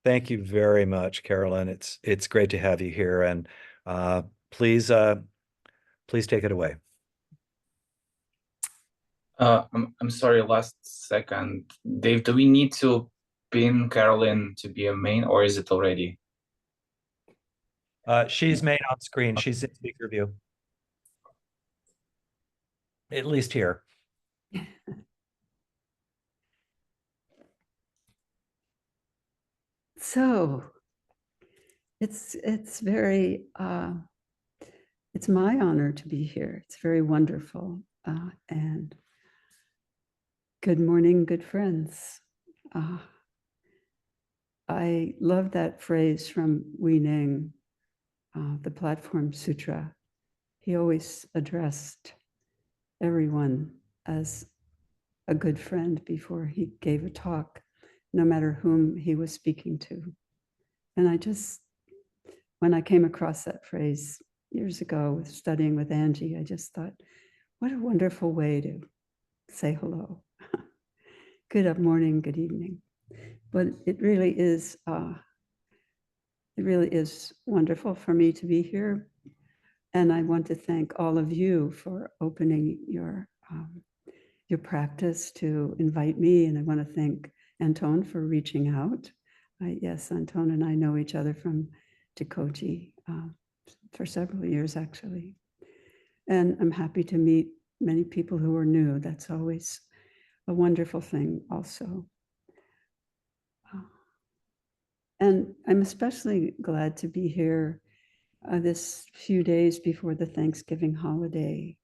Thank you very much, Carolyn. It's great to have you here, and please please take it away. I'm sorry, last second. Dave, do we need to pin Carolyn to be a main, or is it already? She's made on screen. She's in speaker view. At least here. So it's very it's my honor to be here. It's very wonderful. And good morning, good friends. I love that phrase from Hui Ning, the Platform Sutra. He always addressed everyone as a good friend before he gave a talk, no matter whom he was speaking to. And when I came across that phrase years ago studying with Angie, I just thought, what a wonderful way to say hello. Good morning, good evening. But it really is wonderful for me to be here. And I want to thank all of you for opening your practice to invite me. And I want to thank Anton for reaching out. Yes, Anton and I know each other from Jikoji for several years, actually. And I'm happy to meet many people who are new. That's always a wonderful thing also. And I'm especially glad to be here this few days before the Thanksgiving holiday.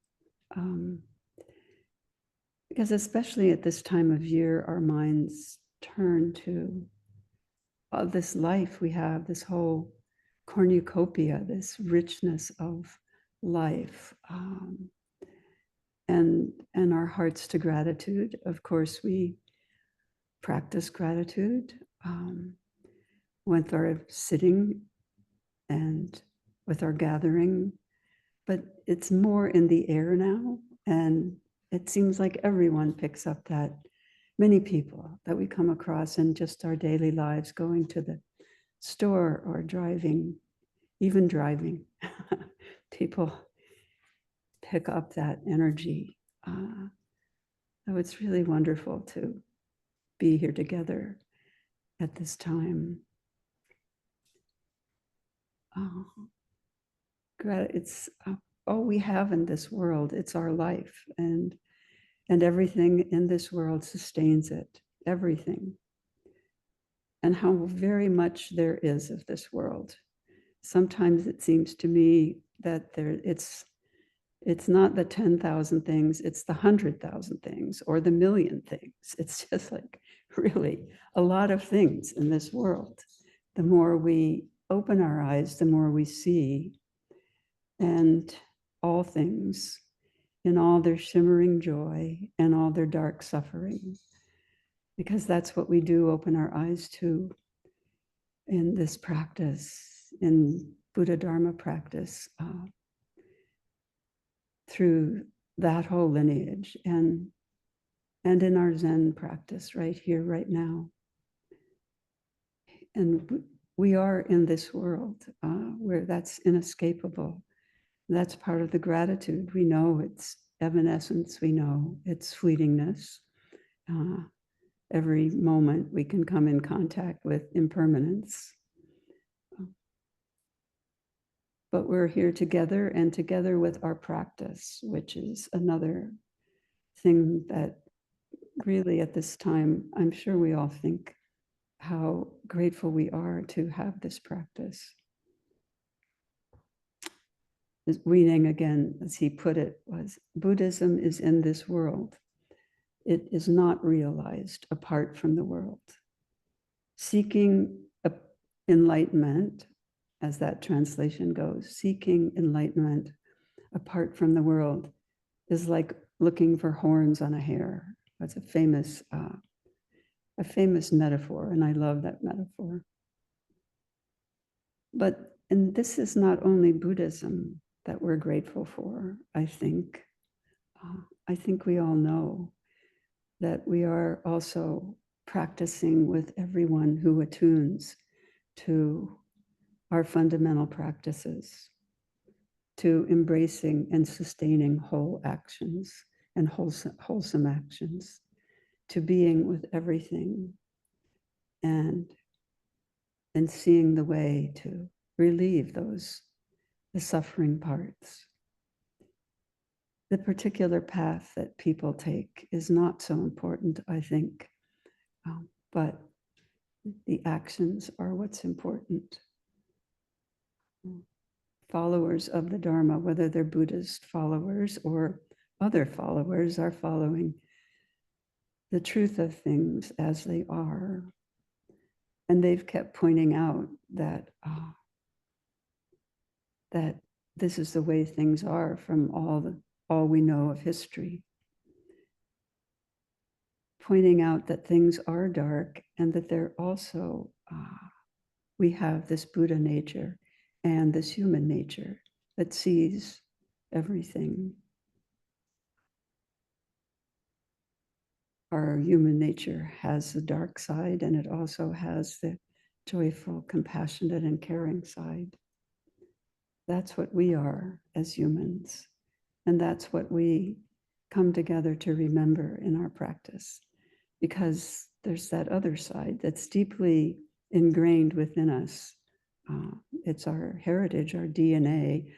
Because especially at this time of year, our minds turn to this life we have, this whole cornucopia, this richness of life, and our hearts to gratitude. Of course, we practice gratitude with our sitting and with our gathering, but it's more in the air now, and it seems like everyone picks up that, many people that we come across in just our daily lives, going to the store or driving, even driving. People pick up that energy. So it's really wonderful to be here together at this time. It's all we have in this world. It's our life, and everything in this world sustains it, everything. And how very much there is of this world. Sometimes it seems to me that it's not the 10,000 things, it's the 100,000 things or the million things. It's just like really a lot of things in this world. The more we open our eyes, the more we see, and all things in all their shimmering joy and all their dark suffering, because that's what we do open our eyes to in this practice, in Buddha Dharma practice, through that whole lineage, and in our Zen practice right here, right now. And we are in this world where that's inescapable. That's part of the gratitude. We know it's evanescence, we know it's fleetingness. Every moment we can come in contact with impermanence. But we're here together, and together with our practice, which is another thing that really at this time, I'm sure we all think how grateful we are to have this practice. As Hui Ning, again, as he put it, was Buddhism is in this world. It is not realized apart from the world. Seeking enlightenment, as that translation goes, seeking enlightenment apart from the world is like looking for horns on a hare. That's a famous metaphor, and I love that metaphor. And this is not only Buddhism that we're grateful for, I think. I think we all know that we are also practicing with everyone who attunes to our fundamental practices, to embracing and sustaining whole actions and wholesome actions, to being with everything and seeing the way to relieve the suffering parts. The particular path that people take is not so important, I think, but the actions are what's important. Followers of the Dharma, whether they're Buddhist followers or other followers, are following the truth of things as they are. And they've kept pointing out that that this is the way things are from all we know of history. Pointing out that things are dark and that they're also, we have this Buddha nature and this human nature that sees everything. Our human nature has the dark side, and it also has the joyful, compassionate, and caring side. That's what we are as humans, and that's what we come together to remember in our practice, because there's that other side that's deeply ingrained within us. It's our heritage, our DNA,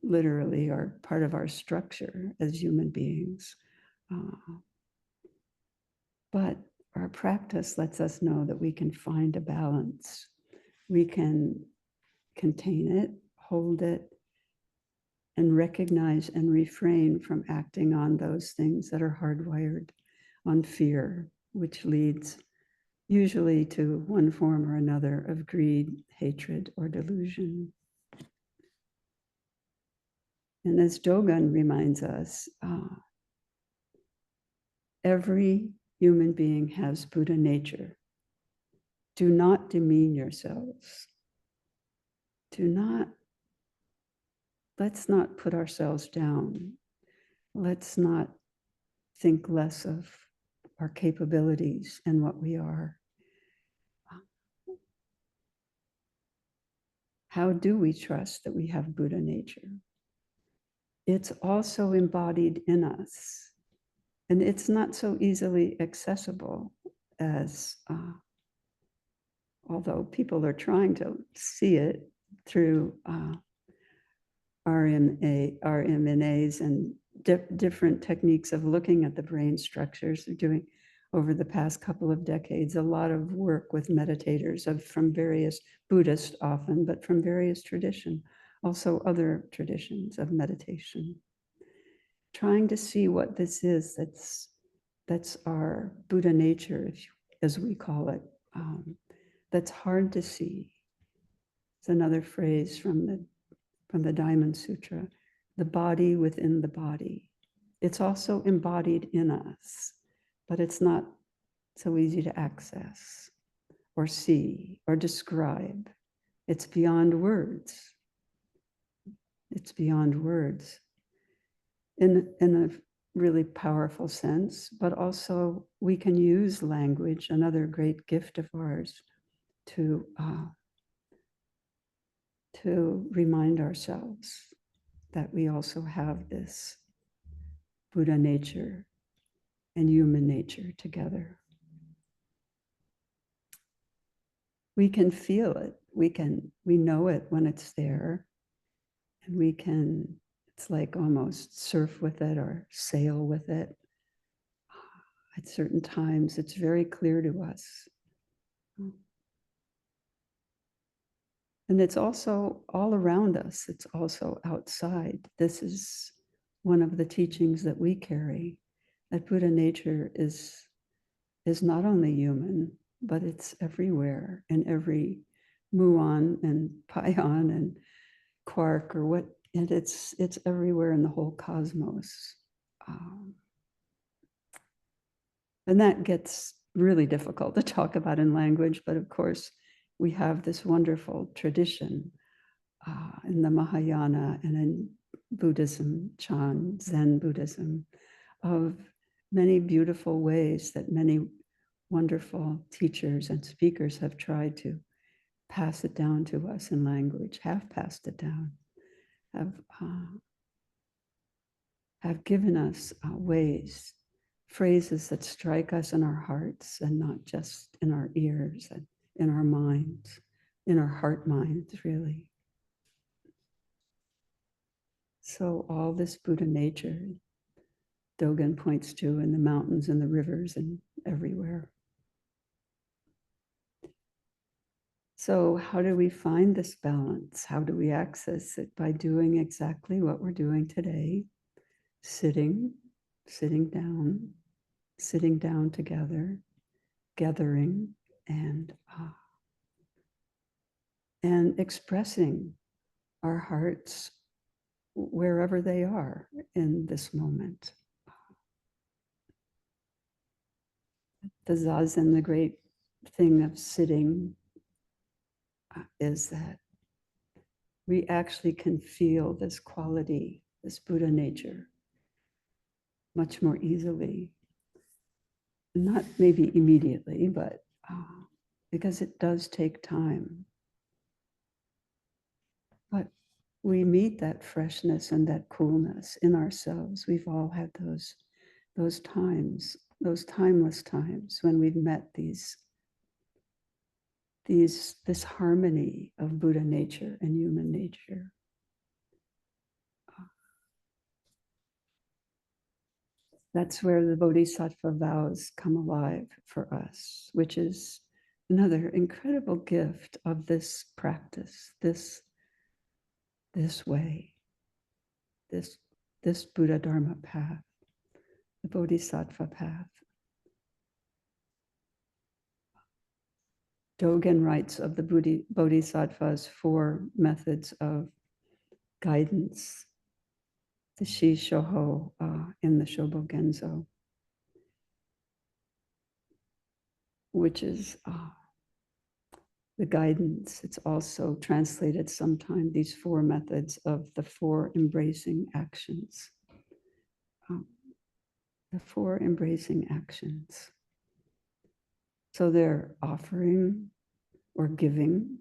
literally our part of our structure as human beings. But our practice lets us know that we can find a balance. We can contain it, hold it, and recognize and refrain from acting on those things that are hardwired on fear, which leads usually to one form or another of greed, hatred, or delusion. And as Dogen reminds us, every human being has Buddha nature. Do not demean yourselves. Let's not put ourselves down. Let's not think less of our capabilities and what we are. How do we trust that we have Buddha nature? It's also embodied in us, and it's not so easily accessible as, although people are trying to see it through RMNAs and different techniques of looking at the brain structures. They're doing, over the past couple of decades, a lot of work with meditators from various, Buddhist often, but from various traditions, also other traditions of meditation. Trying to see what this is that's our Buddha nature, as we call it, that's hard to see. It's another phrase from the Diamond Sutra, the body within the body. It's also embodied in us, but it's not so easy to access or see or describe. It's beyond words. It's beyond words in a really powerful sense, but also we can use language, another great gift of ours, to remind ourselves that we also have this Buddha nature and human nature together. We can feel it. We know it when it's there, and it's like almost surf with it or sail with it. At certain times, it's very clear to us. And it's also all around us. It's also outside. This is one of the teachings that we carry, that Buddha nature is not only human, but it's everywhere, in every muon and pion and quark or what, and it's everywhere in the whole cosmos. And that gets really difficult to talk about in language, but of course, we have this wonderful tradition in the Mahayana and in Buddhism, Chan, Zen Buddhism, of many beautiful ways that many wonderful teachers and speakers have tried to pass it down to us in language, have passed it down, have given us ways, phrases that strike us in our hearts and not just in our ears and in our minds, in our heart minds, really. So all this Buddha nature, Dogen points to in the mountains and the rivers and everywhere. So how do we find this balance? How do we access it? By doing exactly what we're doing today, sitting down together, gathering, and expressing our hearts wherever they are in this moment. The Zazen, the great thing of sitting, is that we actually can feel this quality, this Buddha nature, much more easily. Not maybe immediately, but because it does take time. But we meet that freshness and that coolness in ourselves. We've all had those times, those timeless times when we've met this harmony of Buddha nature and human nature. That's where the Bodhisattva vows come alive for us, which is another incredible gift of this practice, this way, this Buddha Dharma path, the Bodhisattva path. Dogen writes of the Bodhisattvas 4 methods of guidance, the Shi Shoho in the Shobo Genzo, which is the guidance. It's also translated sometime, these 4 methods of the 4 embracing actions. The 4 embracing actions. So they're offering or giving,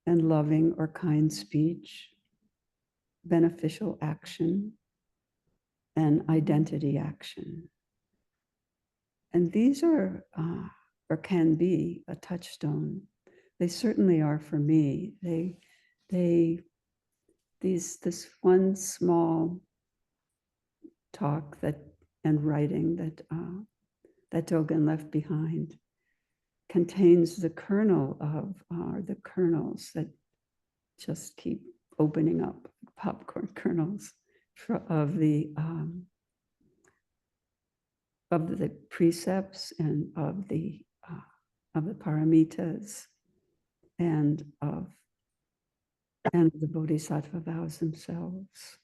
and loving or kind speech, beneficial action, and identity action. And these are, or can be, a touchstone. They certainly are for me. This one small talk and writing that Dogen left behind contains the kernel of, the kernels that just keep opening up, popcorn kernels of the precepts and of the paramitas and the bodhisattva vows themselves.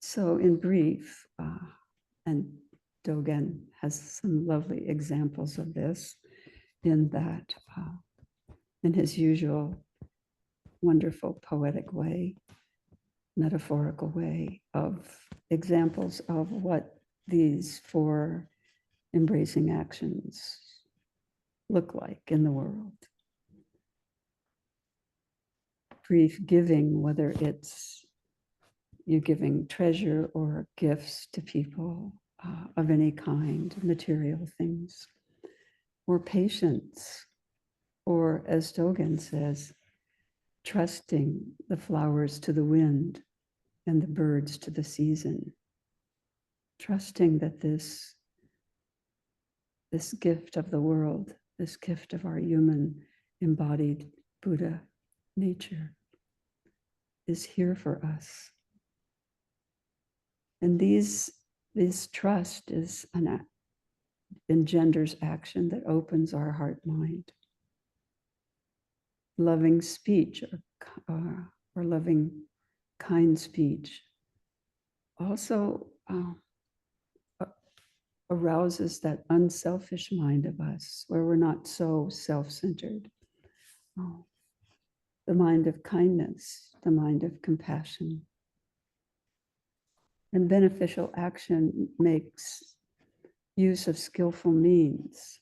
So in brief, and Dogen has some lovely examples of this in that, in his usual wonderful poetic way, metaphorical way, of examples of what these 4 embracing actions look like in the world. Brief giving, whether it's you're giving treasure or gifts to people of any kind, material things, or patience, or as Dogen says, trusting the flowers to the wind and the birds to the season, trusting that this gift of the world, this gift of our human embodied Buddha nature is here for us. And this trust engenders action that opens our heart mind. Loving speech or loving kind speech also arouses that unselfish mind of us where we're not so self-centered. The mind of kindness, the mind of compassion. And beneficial action makes use of skillful means.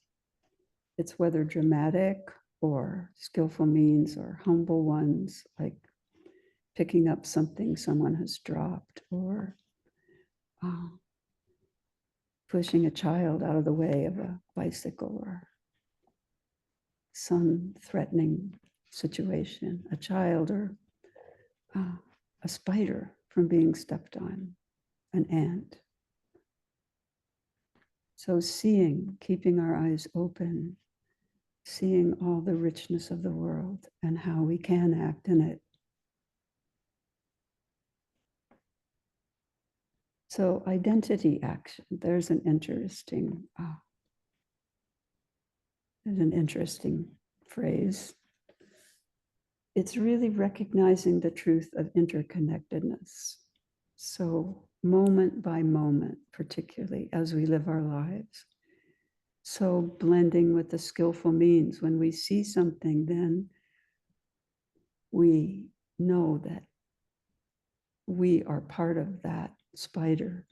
It's whether dramatic or skillful means or humble ones, like picking up something someone has dropped, or pushing a child out of the way of a bicycle, or some threatening situation, a child, or a spider from being stepped on, an ant. So seeing, keeping our eyes open, seeing all the richness of the world and how we can act in it. So identity action, there's an interesting phrase. It's really recognizing the truth of interconnectedness. So moment by moment, particularly as we live our lives. So blending with the skillful means, when we see something, then we know that we are part of that spider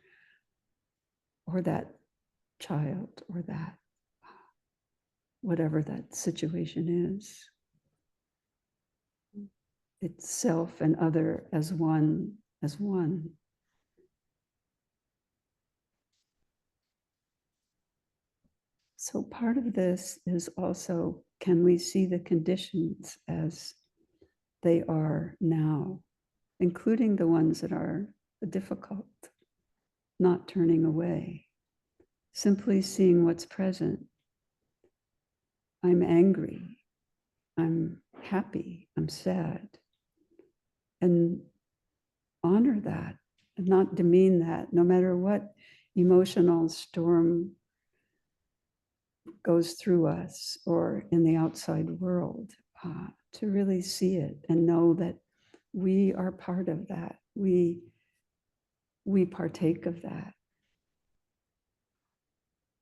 or that child or that whatever that situation is. It's self and other as one, as one. So part of this is also, can we see the conditions as they are now, including the ones that are difficult, not turning away, simply seeing what's present. I'm angry, I'm happy, I'm sad, and honor that and not demean that, no matter what emotional storm goes through us or in the outside world, to really see it and know that we are part of that. We partake of that.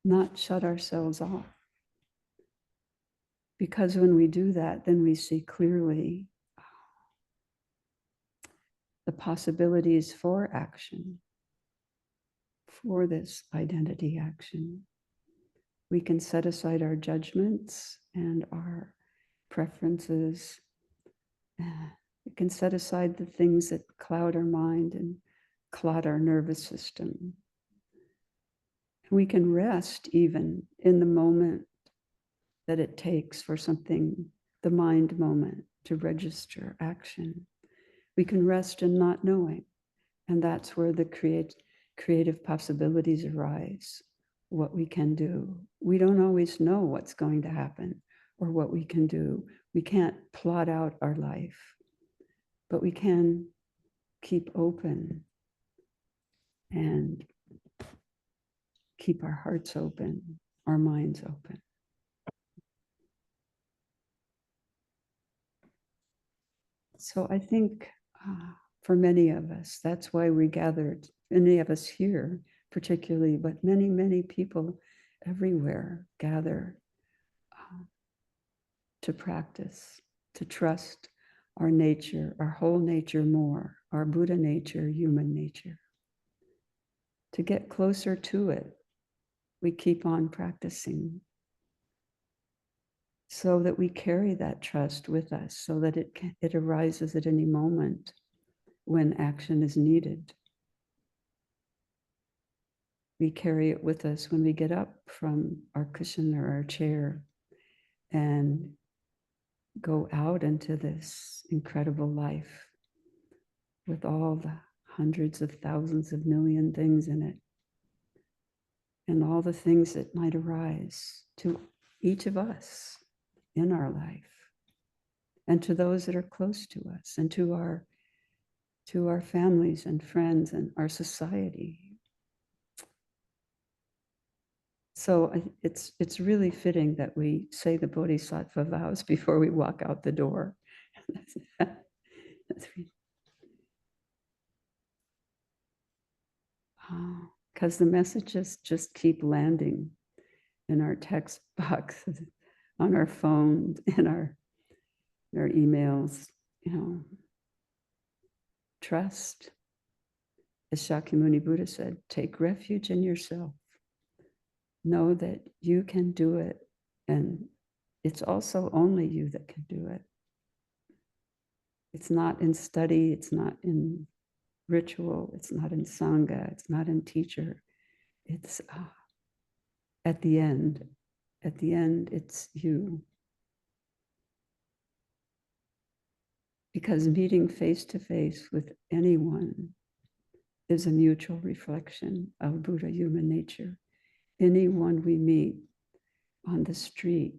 Not shut ourselves off. Because when we do that, then we see clearly the possibilities for action, for this identity action. We can set aside our judgments and our preferences. We can set aside the things that cloud our mind and clot our nervous system. We can rest even in the moment that it takes for something, the mind moment, to register action. We can rest in not knowing, and that's where the creative possibilities arise, what we can do. We don't always know what's going to happen or what we can do. We can't plot out our life, but we can keep open and keep our hearts open, our minds open. So I think for many of us, that's why we gathered, many of us here particularly, but many, many people everywhere gather to practice, to trust our nature, our whole nature more, our Buddha nature, human nature. To get closer to it, we keep on practicing so that we carry that trust with us, so that it arises at any moment when action is needed. We carry it with us when we get up from our cushion or our chair and go out into this incredible life with all the hundreds of thousands of million things in it, and all the things that might arise to each of us in our life, and to those that are close to us, and to our families and friends and our society. So it's really fitting that we say the Bodhisattva vows before we walk out the door. Because the messages just keep landing in our text box, on our phone, in our emails, trust, as Shakyamuni Buddha said, take refuge in yourself. Know that you can do it, and it's also only you that can do it. It's not in study, it's not in ritual, it's not in Sangha, it's not in teacher. It's at the end, it's you. Because meeting face to face with anyone is a mutual reflection of Buddha human nature. Anyone we meet on the street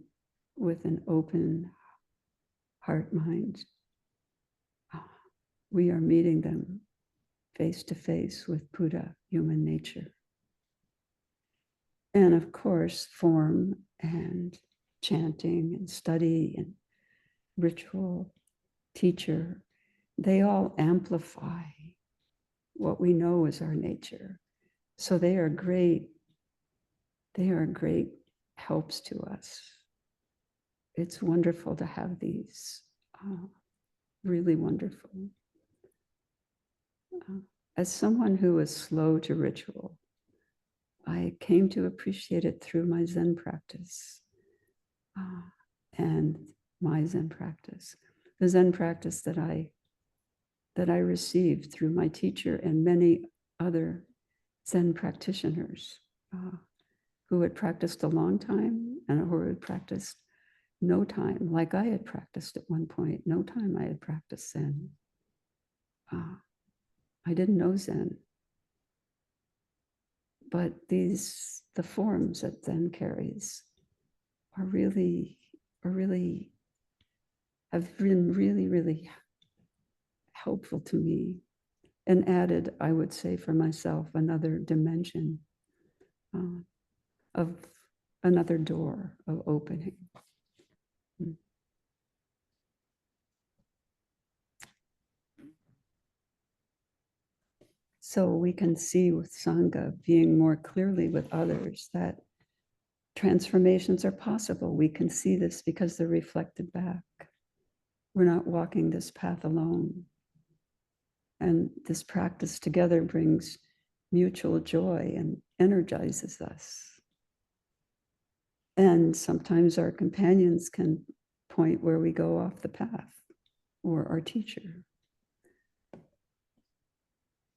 with an open heart mind, we are meeting them face to face with Buddha human nature. And of course, form and chanting and study and ritual, teacher, they all amplify what we know is our nature. So they are great helps to us. It's wonderful to have these, really wonderful. As someone who is slow to ritual, I came to appreciate it through my Zen practice and my Zen practice. The Zen practice that I received through my teacher and many other Zen practitioners who had practiced a long time and who had practiced no time, like I had practiced at one point, no time I had practiced Zen. I didn't know Zen. But the forms that Zen carries have been really helpful to me, and added, I would say for myself, another dimension of another door of opening. So we can see with Sangha, being more clearly with others, that transformations are possible. We can see this because they're reflected back. We're not walking this path alone. And this practice together brings mutual joy and energizes us. And sometimes our companions can point where we go off the path, or our teacher,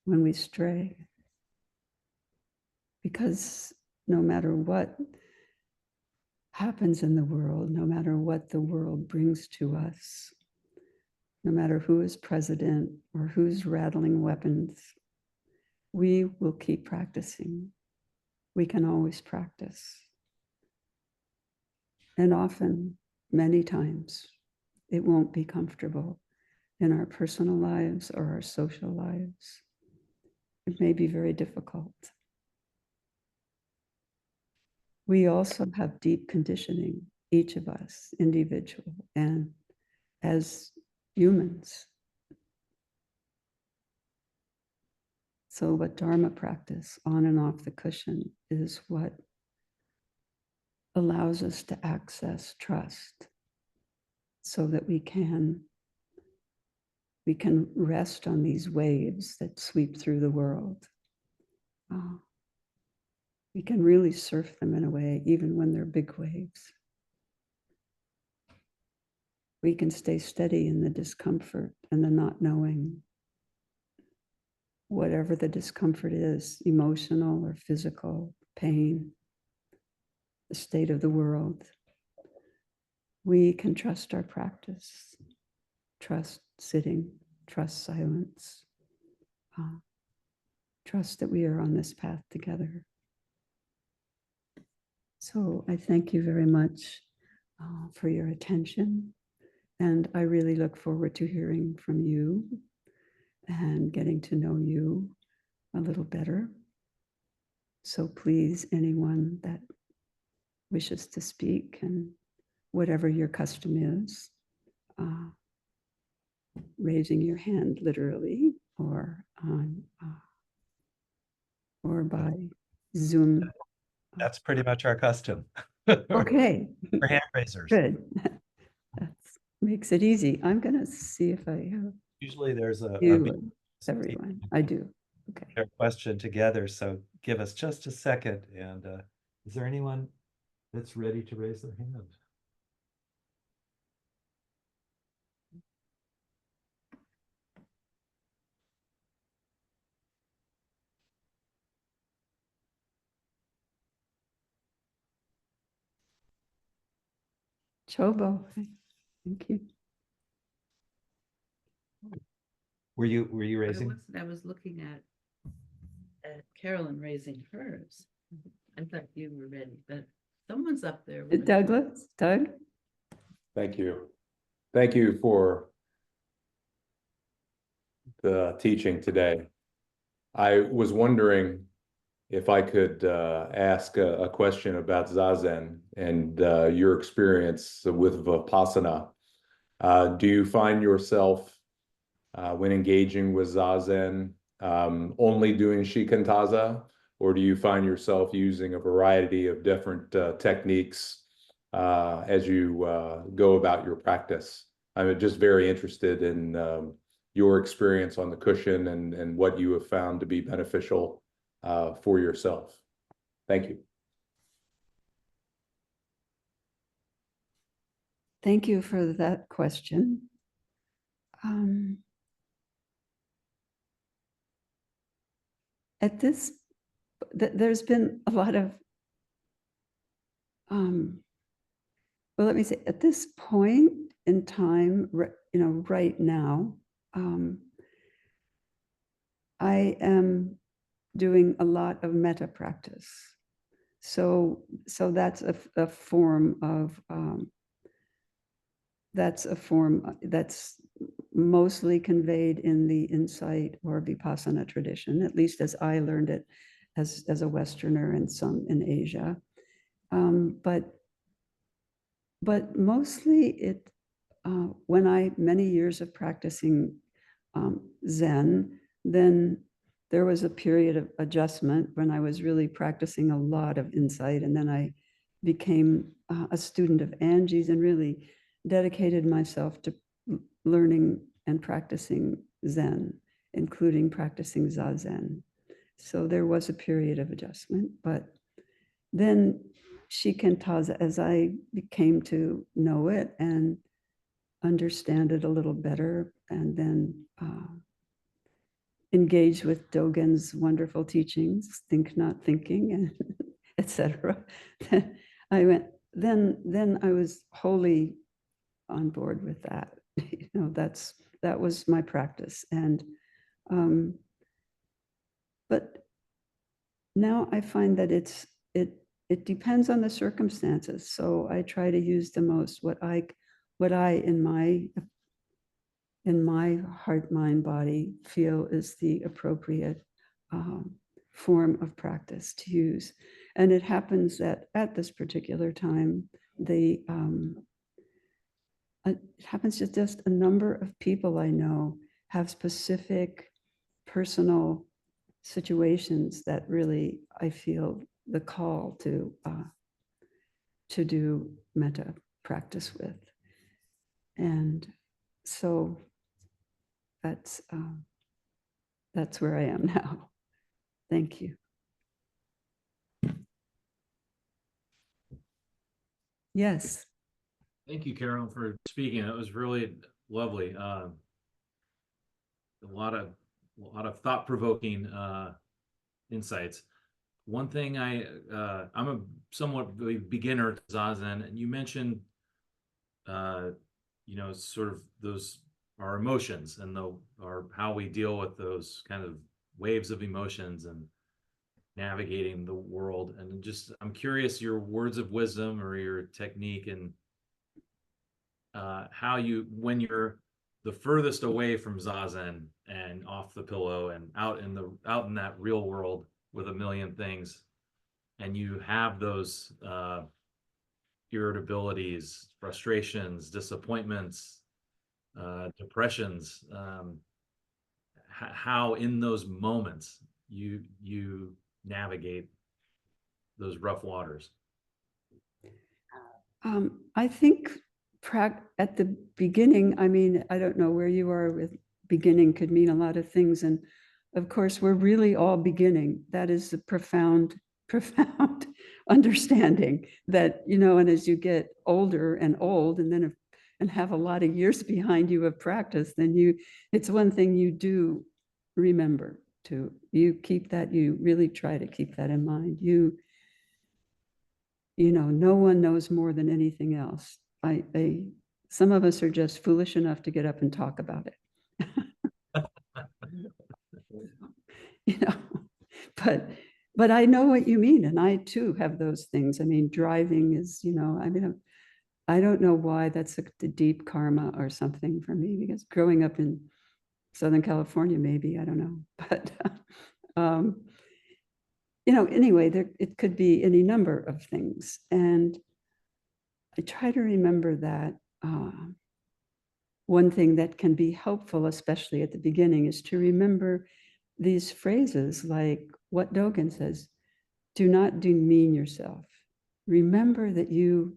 when we stray. Because no matter what happens in the world, no matter what the world brings to us, no matter who is president or who's rattling weapons, we will keep practicing. We can always practice. And often, many times, it won't be comfortable in our personal lives or our social lives. It may be very difficult. We also have deep conditioning, each of us, individual and as humans. So what Dharma practice, on and off the cushion, is what allows us to access trust so that we can rest on these waves that sweep through the world. We can really surf them in a way, even when they're big waves. We can stay steady in the discomfort and the not knowing. Whatever the discomfort is, emotional or physical, pain, the state of the world, we can trust our practice, trust sitting, trust silence, trust that we are on this path together. So I thank you very much for your attention, and I really look forward to hearing from you and getting to know you a little better. So please, anyone that wishes to speak, and whatever your custom is, raising your hand literally or by Zoom. That's pretty much our custom. Okay. For hand raisers. Good. That makes it easy. I'm going to see if I have Usually there's you, everyone. I do. Okay. their question together. So give us just a second. And is there anyone that's ready to raise their hand? Chobo, thank you. Were you I raising? wasn't, I was looking at Carolyn raising hers. I thought you were ready, but someone's up there. with a- Douglas, Doug? Thank you. Thank you for the teaching today. I was wondering if I could ask a question about Zazen and your experience with Vipassana. Do you find yourself, when engaging with Zazen, only doing Shikantaza, or do you find yourself using a variety of different techniques as you go about your practice? I'm just very interested in your experience on the cushion and what you have found to be beneficial for yourself. Thank you. Thank you for that question. At this, there's been a lot of, well, let me say, at this point in time, right now, I am doing a lot of metta practice. So that's a form of, that's mostly conveyed in the insight or Vipassana tradition, at least as I learned it as a Westerner and some in Asia. But mostly it, many years of practicing Zen, then there was a period of adjustment when I was really practicing a lot of insight. And then I became a student of Angie's and really dedicated myself to learning and practicing Zen, including practicing Zazen. So there was a period of adjustment, but then Shikantaza, as I came to know it and understand it a little better, and then engage with Dogen's wonderful teachings, think not thinking, and etc. Then I was wholly on board with that. That was my practice. And but now I find that it depends on the circumstances. So I try to use the most what I in my heart, mind, body feel is the appropriate form of practice to use. And it happens that at this particular time, it happens that just a number of people I know have specific personal situations that really I feel the call to do metta practice with. And so that's where I am now. Thank you. Yes. Thank you, Carolyn, for speaking. It was really lovely. A lot of thought-provoking insights. One thing I'm a somewhat beginner at Zazen, and you mentioned, sort of those our emotions and how we deal with those kind of waves of emotions and navigating the world. And just, I'm curious your words of wisdom or your technique and how when you're the furthest away from Zazen and off the pillow and out in that real world with a million things, and you have those irritabilities, frustrations, disappointments, depressions, how in those moments you navigate those rough waters. I think at the beginning, I mean, I don't know where you are with beginning could mean a lot of things. And of course, we're really all beginning. That is a profound, profound understanding that, you know, and as you get older and old, and then and have a lot of years behind you of practice, then it's one thing you do remember to, you keep that, you really try to keep that in mind. You know, no one knows more than anything else. Some of us are just foolish enough to get up and talk about it. You know, but I know what you mean, and I too have those things. I mean, driving is, you know, I mean, I don't know why that's a deep karma or something for me, because growing up in Southern California, maybe, I don't know, but you know, anyway, it could be any number of things, and I try to remember that. One thing that can be helpful, especially at the beginning, is to remember these phrases like what Dogen says: do not demean yourself. Remember that you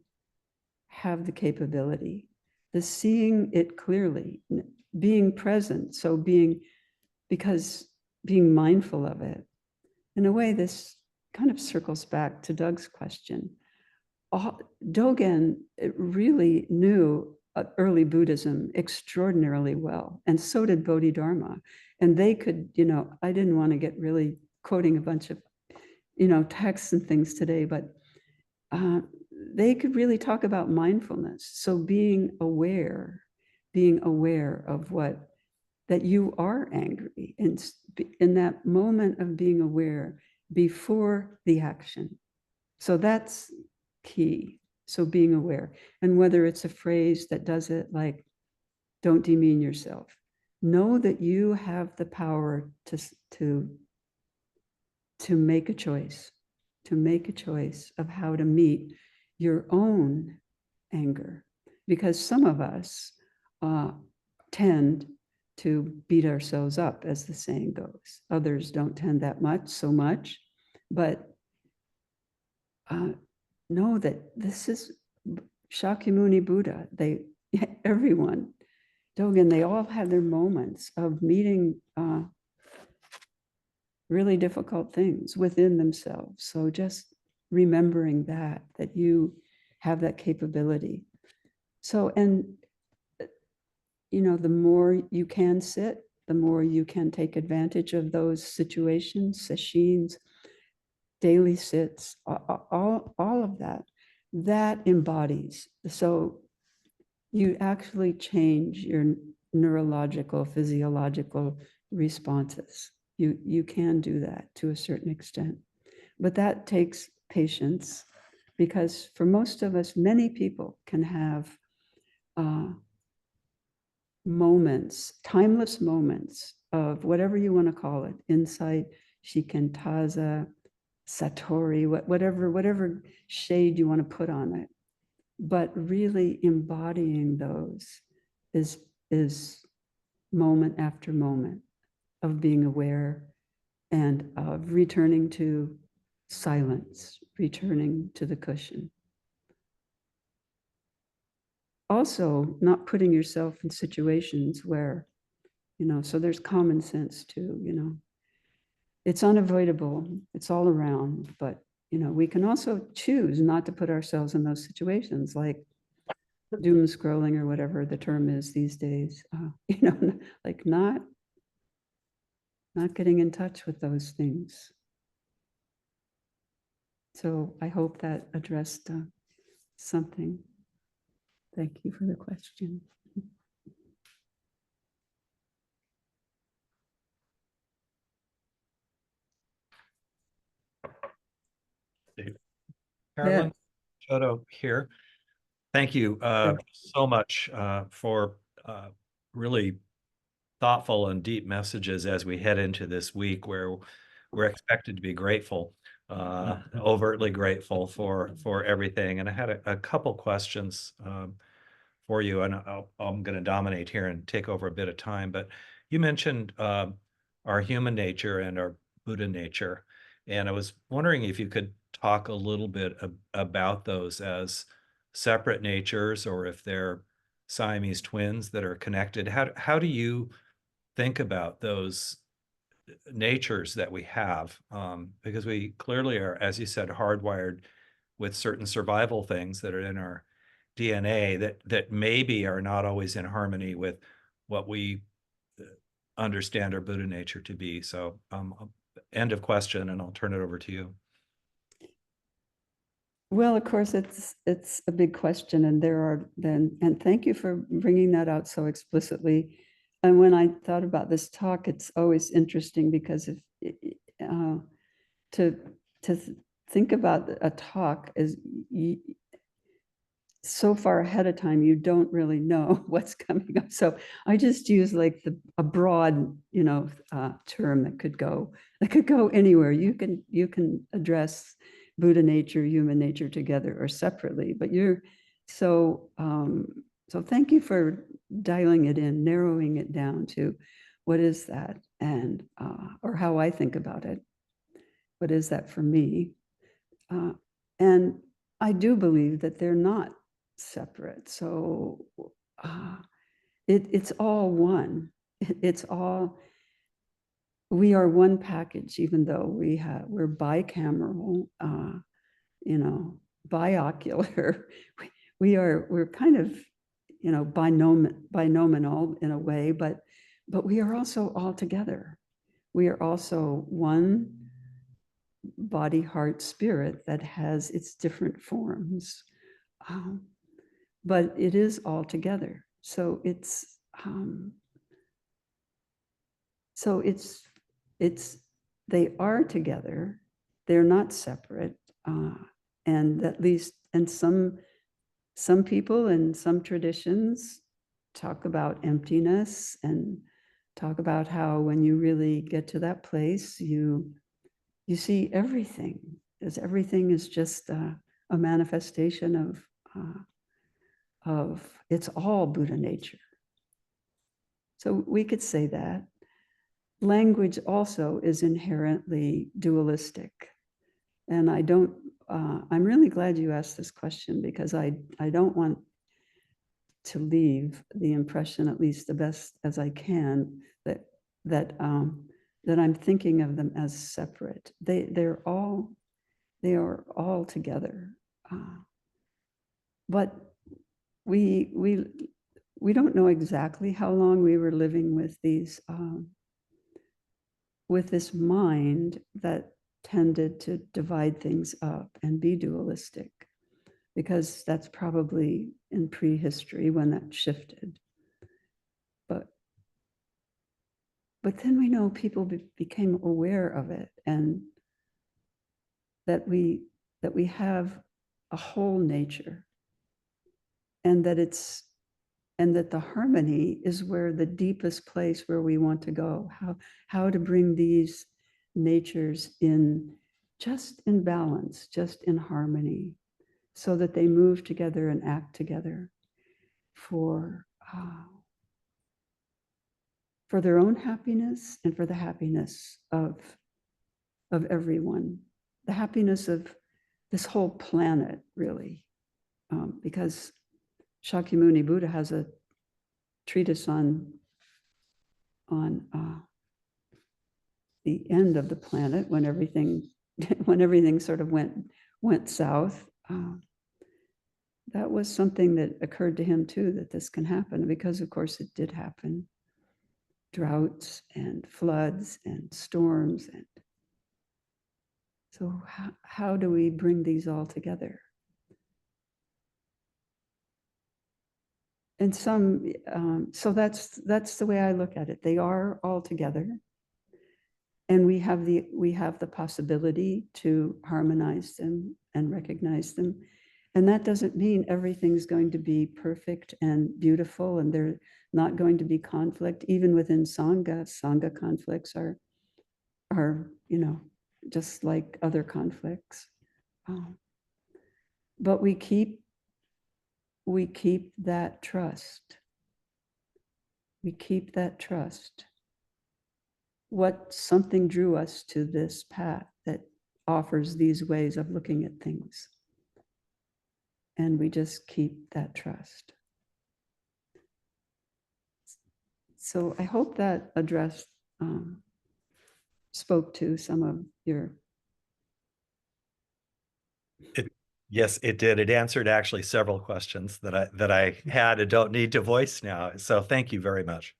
have the capability, the seeing it clearly, being present. So because being mindful of it. In a way, this kind of circles back to Doug's question. Dogen really knew early Buddhism extraordinarily well, and so did Bodhidharma. And they could, you know, I didn't want to get really quoting a bunch of, you know, texts and things today, but they could really talk about mindfulness. So being aware of that you are angry, and in that moment of being aware before the action. So that's key. So being aware, and whether it's a phrase that does it like, don't demean yourself. Know that you have the power to make a choice, of how to meet your own anger. Because some of us tend to beat ourselves up, as the saying goes. Others don't tend that so much, but know that this is Shakyamuni Buddha. Everyone, Dogen, they all have their moments of meeting really difficult things within themselves. So just remembering that you have that capability. So, and you know, the more you can sit, the more you can take advantage of those situations, sessions, daily sits, all of that embodies. So you actually change your neurological, physiological responses. You can do that to a certain extent, but that takes patience, because for most of us, many people can have moments, timeless moments of whatever you want to call it, insight, shikantaza, satori, whatever shade you want to put on it. But really embodying those is moment after moment of being aware and of returning to silence, returning to the cushion. Also, not putting yourself in situations where, you know, so there's common sense too, you know. It's unavoidable, it's all around, but, you know, we can also choose not to put ourselves in those situations, like doom scrolling or whatever the term is these days, you know, like not getting in touch with those things. So I hope that addressed something. Thank you for the question. Carolyn, Soto here. Thank you so much for really thoughtful and deep messages as we head into this week, where we're expected to be grateful, overtly grateful for everything. And I had a couple questions for you, and I'm going to dominate here and take over a bit of time. But you mentioned our human nature and our Buddha nature, and I was wondering if you could talk a little bit about those as separate natures, or if they're Siamese twins that are connected. How do you think about those natures that we have, because we clearly are, as you said, hardwired with certain survival things that are in our DNA that maybe are not always in harmony with what we understand our Buddha nature to be. So end of question, and I'll turn it over to you. Well, of course, it's a big question, and and thank you for bringing that out so explicitly. And when I thought about this talk, it's always interesting because to think about a talk is so far ahead of time, you don't really know what's coming up. So I just use like a broad, term that could go anywhere. You can address Buddha nature, human nature together or separately, but so thank you for dialing it in, narrowing it down to what is that, and or how I think about it. What is that for me? And I do believe that they're not separate. So it's all one. It's all, we are one package, even though we're bicameral, biocular. We're kind of, binomial in a way, but we are also all together. We are also one body, heart, spirit that has its different forms. But it is all together. So they are together. They're not separate. And at least, and some people and some traditions talk about emptiness and talk about how when you really get to that place, you see everything, as everything is just a manifestation of it's all Buddha nature. So we could say that. Language also is inherently dualistic. And I'm really glad you asked this question, because I don't want to leave the impression, at least the best as I can, that I'm thinking of them as separate. They are all together. But we don't know exactly how long we were living with this mind that tended to divide things up and be dualistic, because that's probably in prehistory when that shifted. But then we know people became aware of it, and that we have a whole nature, and that the harmony is where the deepest place where we want to go. How to bring these natures just in balance, just in harmony, so that they move together and act together for their own happiness and for the happiness of everyone, the happiness of this whole planet, really, because Shakyamuni Buddha has a treatise on the end of the planet, when everything sort of went south. That was something that occurred to him too, that this can happen, because of course it did happen. Droughts and floods and storms, and so how do we bring these all together? And so that's the way I look at it. They are all together, and we have the possibility to harmonize them and recognize them. And that doesn't mean everything's going to be perfect and beautiful, and there's not going to be conflict. Even within Sangha conflicts are just like other conflicts. But we keep that trust. We keep that trust. Something drew us to this path that offers these ways of looking at things. And we just keep that trust. So I hope that addressed spoke to some of your. Yes, it did. It answered actually several questions that I had and don't need to voice now. So thank you very much.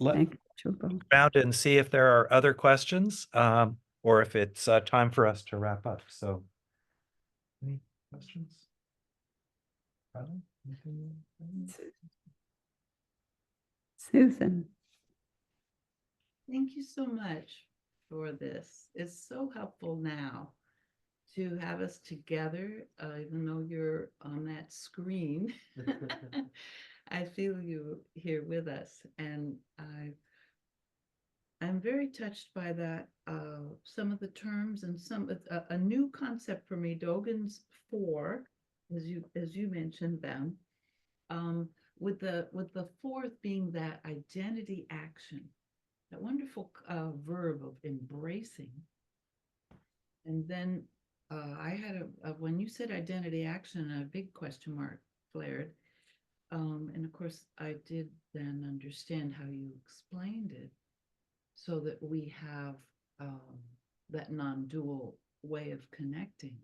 Thank you, Chopo. Around and see if there are other questions, or if it's time for us to wrap up. So, any questions? Carolyn, anything? Susan. Thank you so much for this. It's so helpful now to have us together, even though you're on that screen. I feel you here with us, and I'm very touched by that. Some of the terms and some a new concept for me, Dogen's 4, as you mentioned them, with the fourth being that identity action, that wonderful verb of embracing. And then I had when you said identity action, a big question mark flared. And of course, I did then understand how you explained it, so that we have that non-dual way of connecting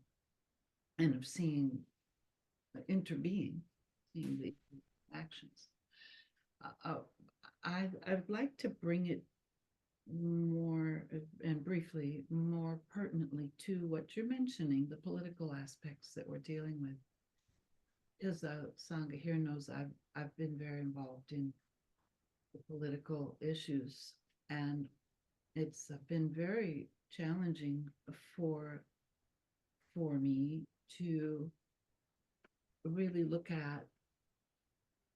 and of seeing, interbeing, seeing the actions. I'd like to bring it more and briefly, more pertinently to what you're mentioning, the political aspects that we're dealing with. Because Sangha here knows I've been very involved in the political issues, and it's been very challenging for me to really look at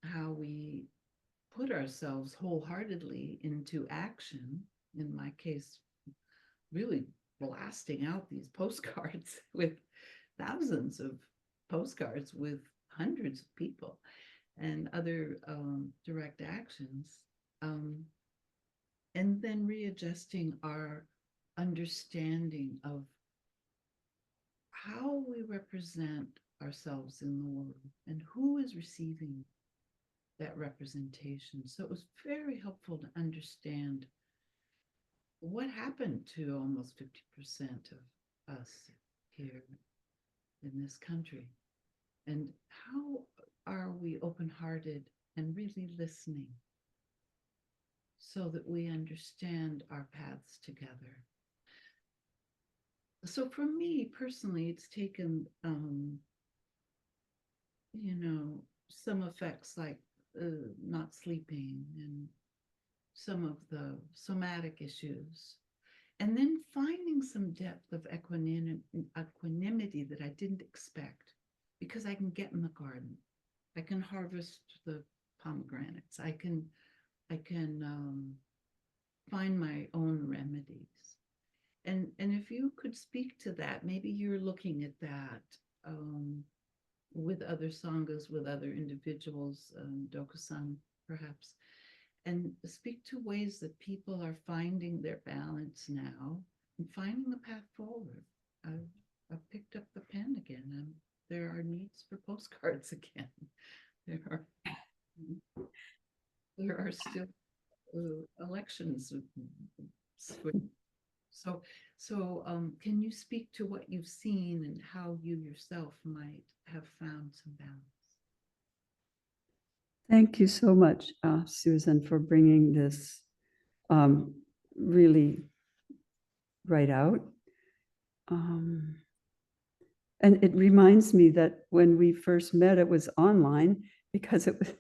how we put ourselves wholeheartedly into action. In my case, really blasting out these postcards with thousands of postcards with hundreds of people, and other direct actions, and then readjusting our understanding of how we represent ourselves in the world and who is receiving that representation. So it was very helpful to understand what happened to almost 50% of us here in this country, and how are we open-hearted and really listening so that we understand our paths together. So for me personally, it's taken some effects like not sleeping and some of the somatic issues, and then finding some depth of equanimity that I didn't expect, because I can get in the garden, I can harvest the pomegranates, I can find my own remedies. And if you could speak to that, maybe you're looking at that with other sanghas, with other individuals, Dokusan perhaps, and speak to ways that people are finding their balance now and finding the path forward. I've picked up the pen again. There are needs for postcards again. There are still elections. So can you speak to what you've seen and how you yourself might have found some balance? Thank you so much, Susan, for bringing this really right out. And it reminds me that when we first met, it was online because it was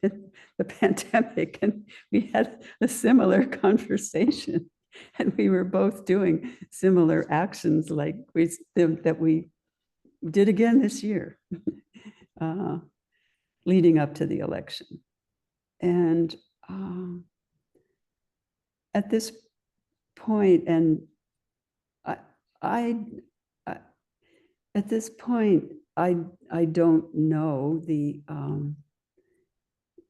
the pandemic, and we had a similar conversation, and we were both doing similar actions like that we did again this year, leading up to the election. And at this point, and at this point, I don't know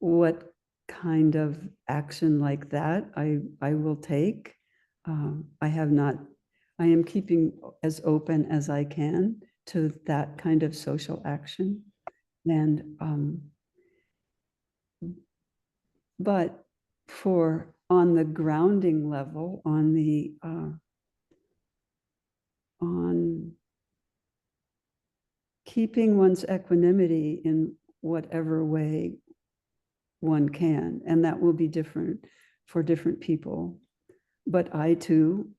what kind of action like that I will take. I am keeping as open as I can to that kind of social action. And but for on the grounding level, on the on keeping one's equanimity in whatever way one can, and that will be different for different people. But I too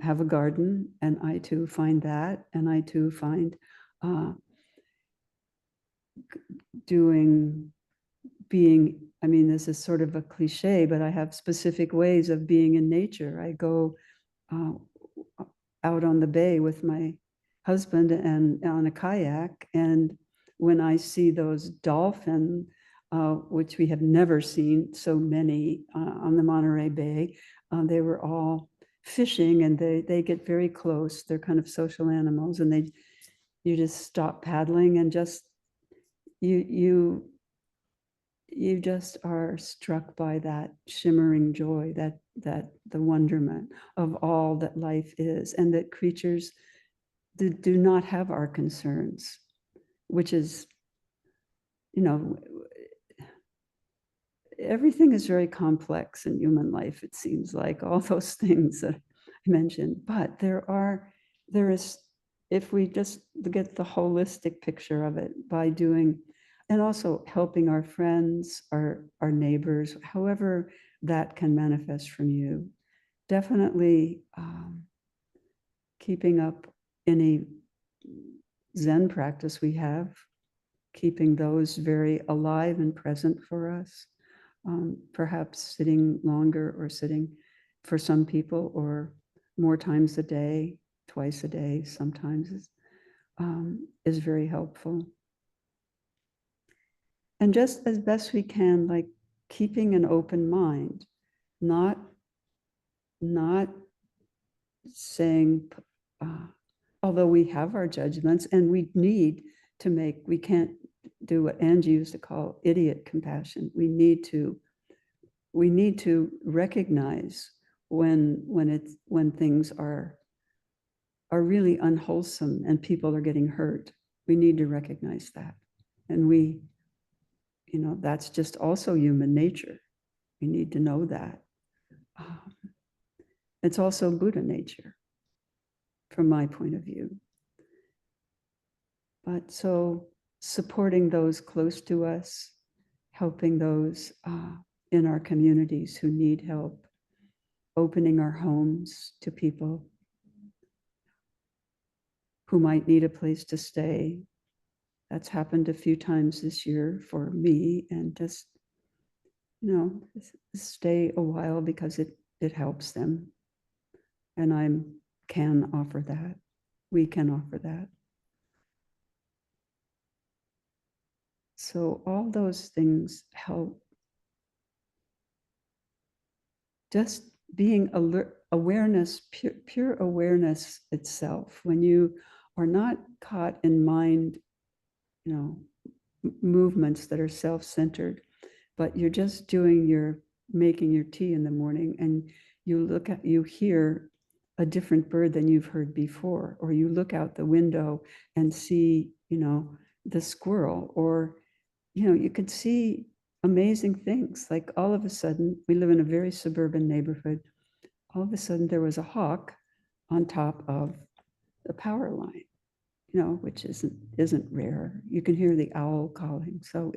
have a garden, and I too find that, and I too find being, I mean, this is sort of a cliche, but I have specific ways of being in nature. I go out on the bay with my husband and on a kayak, and when I see those dolphin, which we have never seen so many on the Monterey Bay, they were all fishing, and they get very close. They're kind of social animals, and you just stop paddling and just you just are struck by that shimmering joy, that the wonderment of all that life is, and that creatures do not have our concerns, which is, you know, everything is very complex in human life, it seems like, all those things that I mentioned. But there is, if we just get the holistic picture of it by doing, and also helping our friends, our neighbors, however that can manifest from you, definitely keeping up any Zen practice we have, keeping those very alive and present for us. Perhaps sitting longer, or sitting for some people, or more times a day, twice a day, sometimes is very helpful. And just as best we can, like keeping an open mind, not saying, although we have our judgments and we need to make, we can't do what Angie used to call idiot compassion. We need to recognize when things are really unwholesome and people are getting hurt. We need to recognize that, and that's just also human nature. We need to know that. It's also Buddha nature, from my point of view. But so supporting those close to us, helping those in our communities who need help, opening our homes to people who might need a place to stay. That's happened a few times this year for me, and just, stay a while because it helps them. And I can offer that. We can offer that. So all those things help. Just being alert, awareness, pure awareness itself, when you are not caught in mind, movements that are self-centered, but you're just making your tea in the morning, and you hear a different bird than you've heard before, or you look out the window and see, the squirrel, or, you could see amazing things. Like all of a sudden, we live in a very suburban neighborhood. All of a sudden there was a hawk on top of the power line, which isn't rare. You can hear the owl calling. So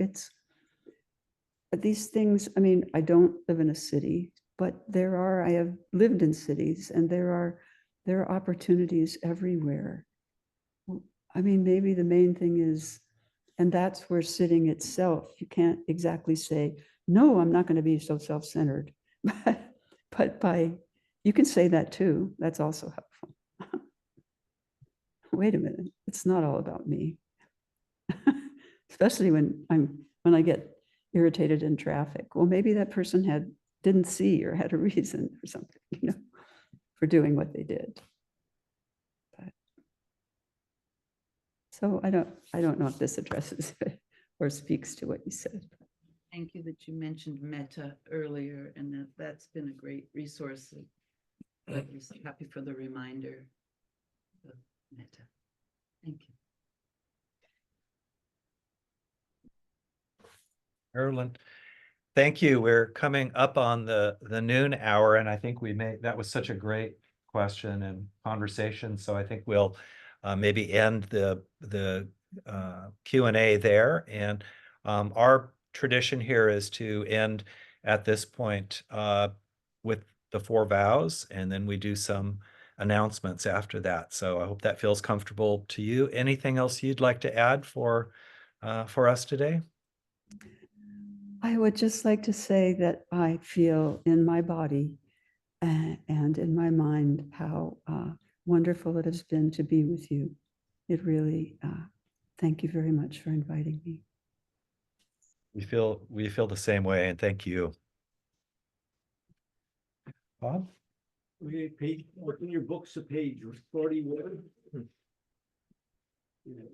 these things, I mean, I don't live in a city, but I have lived in cities, and there are opportunities everywhere. I mean, maybe the main thing is, and that's where sitting itself, you can't exactly say, no, I'm not going to be so self-centered, but you can say that too. That's also helpful. Wait a minute, it's not all about me. Especially when I get irritated in traffic. Well, maybe that person didn't see or had a reason or something, for doing what they did. So I don't know if this addresses it or speaks to what you said. Thank you that you mentioned metta earlier, and that's been a great resource. I'm happy for the reminder of metta. Thank you. Carolyn, Thank you. We're coming up on the noon hour, and I think that was such a great question and conversation. So I think we'll maybe end the Q&A there. And our tradition here is to end at this point with the 4 vows, and then we do some announcements after that. So I hope that feels comfortable to you. Anything else you'd like to add for us today? I would just like to say that I feel in my body and in my mind how wonderful it has been to be with you. It really, thank you very much for inviting me. We feel the same way, and thank you. Bob? Okay, open your books to page 41. Yeah.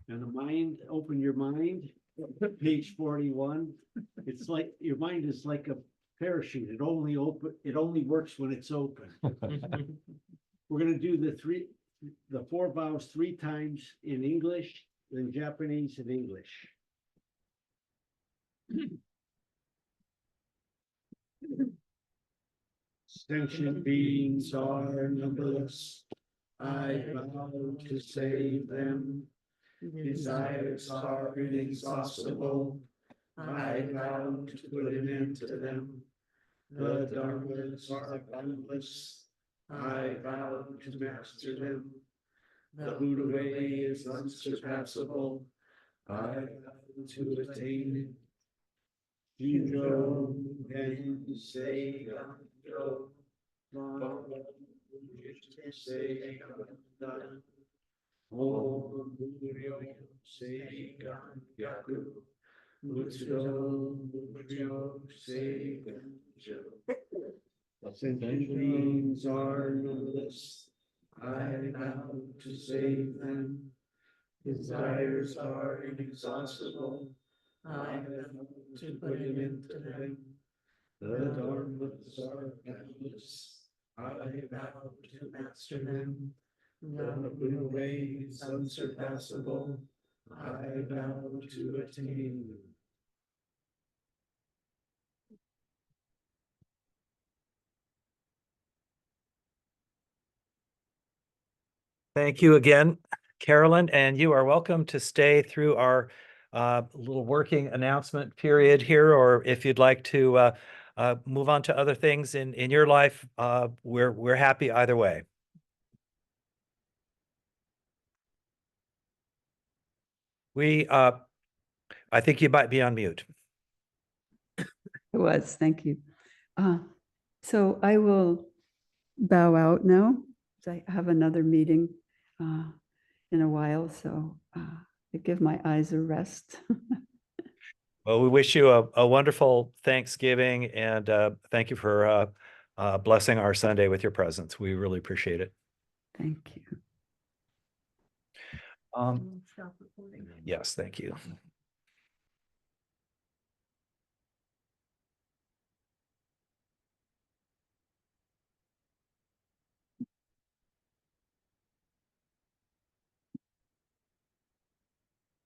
And the mind, open your mind, page 41. It's like your mind is like a parachute. It only works when it's open. We're gonna do the 4 vows 3 times in English, then Japanese and English. Sentient beings are numberless. I vow to save them. Desires are inexhaustible. I vow to put an end to them. The dharmas are boundless. I vow to master them. The Buddha way is unsurpassable. I vow to attain it. Jinjo and say Ganjo. Say Ganjo. Om Muryo say Ganjaku. Muryo say Ganjo. Sentient beings are numberless. I vow to save them. Desires are inexhaustible. I vow to put an end to them. The dharmas are boundless. I vow to master them. The Buddha way is unsurpassable. I vow to attain them. Thank you again, Carolyn, and you are welcome to stay through our little working announcement period here, or if you'd like to move on to other things in your life, we're happy either way. I think you might be on mute. It was, thank you. So I will bow out now. I have another meeting in a while, so I give my eyes a rest. Well, we wish you a wonderful Thanksgiving, and thank you for blessing our Sunday with your presence. We really appreciate it. Thank you. Stop recording. Yes, thank you.